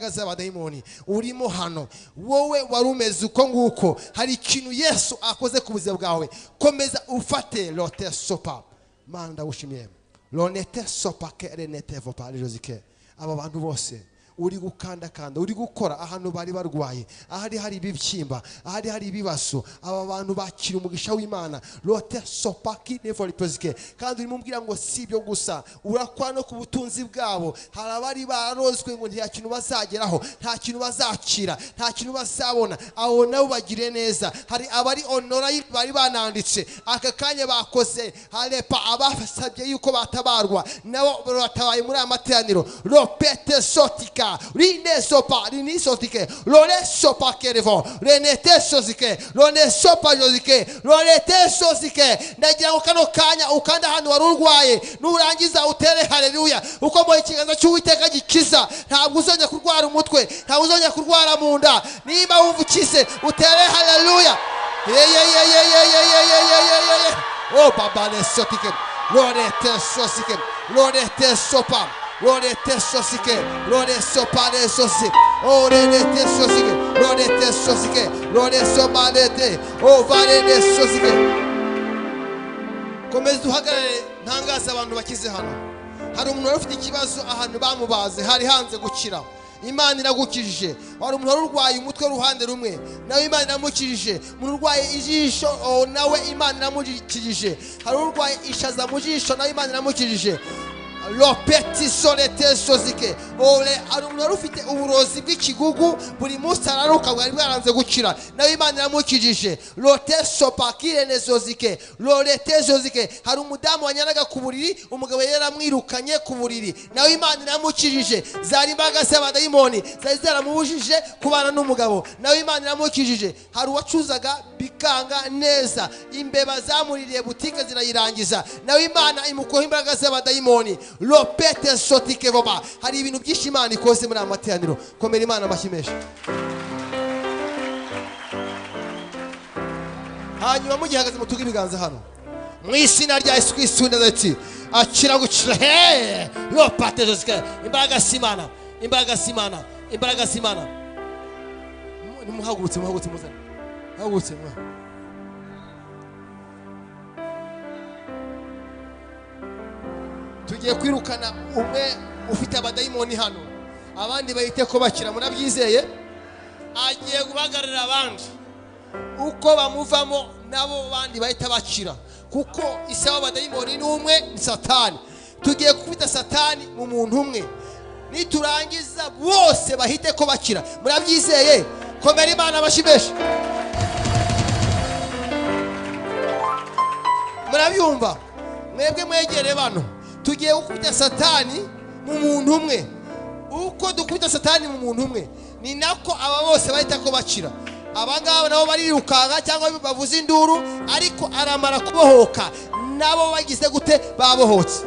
z'abadayimoni urimo hano wowe warumeze uko nguko hari ikintu Yesu akoze ku buzima bwawe komeza ufate lote sopa manda ushimiye lonete sopa ke renete vopa josike aba bantu bose uri gukanda uri gukora ahantu bari barwaye ahari hari ibibyimba ahari hari ibibazo aba bantu bakira umugisha w'Imana lote sopaki nevolipozike kandi uri mumbwira ngo sibyo gusa urakwa no ku butunzi bwabo harabari barozwe ngo nta kintu bazageraho nta kintu bazakira nta kintu bazabona aho nabo bagire neza hari abari honora bari bananditse aka kanya bakoze harepa abasabye yuko batabarwa nabo batabaye muri amateraniro lopete sotika rine sopa rini sotike lone sopa kerevo renete sozike lone sopa jozike lone sozike ndagira ngo kano kanya ukanda hano warurwaye nurangiza utere haleluya uko mu ikiganza cy'Uwiteka gikiza ntabwo uzongera kurwara umutwe ntabwo uzongera kurwara mu nda niba wumva ukize utere haleluya oh baba ne sotike lone sozike lone sopa Lode tesosike, lode sopane sosi, oh lode tesosike, lode tesosike, lode somanete, oh valene sosike. Komeza duhagarare ntangaza abantu bakize hano. Hari umuntu ufite ikibazo ahantu bamubaze hari hanze gukira. Imana iragukijije. Wari umuntu urwaye umutwe ruhande rumwe nawe Imana iramukijije. Umuntu urwaye ijisho nawe Imana iramukijije. Hari urwaye ishaza mu jisho nawe Imana iramukijije. Lopeti solete sozike ole arumwe ufite uburozi bw'ikigugu buri munsi araruka bwari bwaranze gukira nawe Imana iramukijije lote sopakire nezozike lorete zozike hari umudamu wanyanaga ku buriri umugabo yaramwirukanye ku buriri nawe Imana iramukijije zari imbaga z'abadayimoni zari zaramubujije kubana n'umugabo nawe Imana iramukijije hari uwacuzaga bikanga neza imbeba zamuririye butike zirayirangiza nawe Imana imukoha imbaga z'abadayimoni lopete sotike voba hari ibintu byinshi Imana ikoze muri amateraniro komera Imana amashimesha hanyuma mugihagaze mutuga ibiganza hano mu izina rya Yesu Kristo ndetse akira gukira he lopete sotike imbaga simana imbaga simana imbaga simana muhagurutse muzana hagurutse tugiye kwirukana umwe ufite abadayimoni hano abandi bahite ko bakira murabyizeye agiye gubagarira abandi uko bamuvamo nabo bandi bahita bakira kuko isaba abadayimoni ni umwe ni Satani tugiye kufita Satani mu muntu umwe niturangiza bose bahite ko bakira murabyizeye komera Imana abashimesha murabyumva mwebwe mwegere bano tugiye gukubita Satani mu muntu umwe uko dukubita Satani mu muntu umwe ni nako aba bose bahita ko bakira abangabo nabo barirukanga cyangwa bavuza induru ariko aramara kubohoka nabo bagize gute babohotse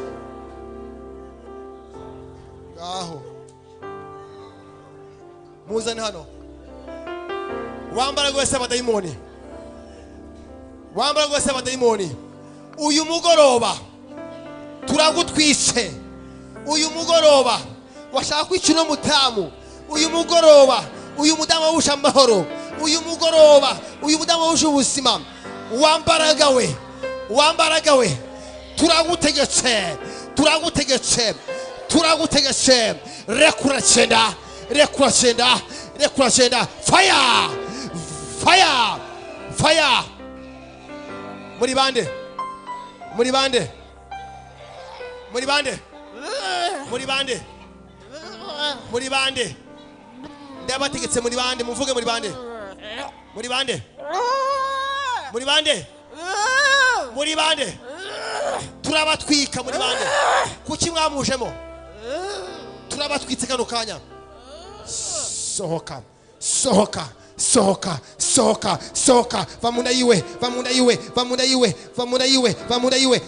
aho muzane hano wambara gwese abadayimoni wambara gwese abadayimoni uyu mugoroba turagutwise uyu mugoroba washaka kwicuna mutamu uyu mugoroba uyu mudamu wusha amahoro uyu mugoroba uyu mudamu wusha ubuzima wambaraga we turagutegetse rekura cyenda fire muri bande ndabategetse muri bande muvuge muri bande turabatwika muri bande kuki mwamujemo turabatwitse kano kanya sohoka vamunda yiwe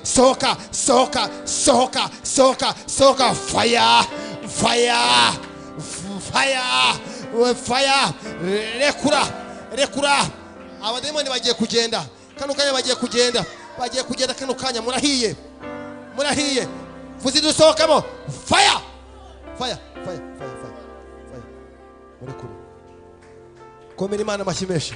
sohoka fire rekura abademoni bagiye kugenda kano kanya bagiye kugenda kano kanya murahiye vuzi dusohokamo fire muri kumwe komera Imana amashyi menshi.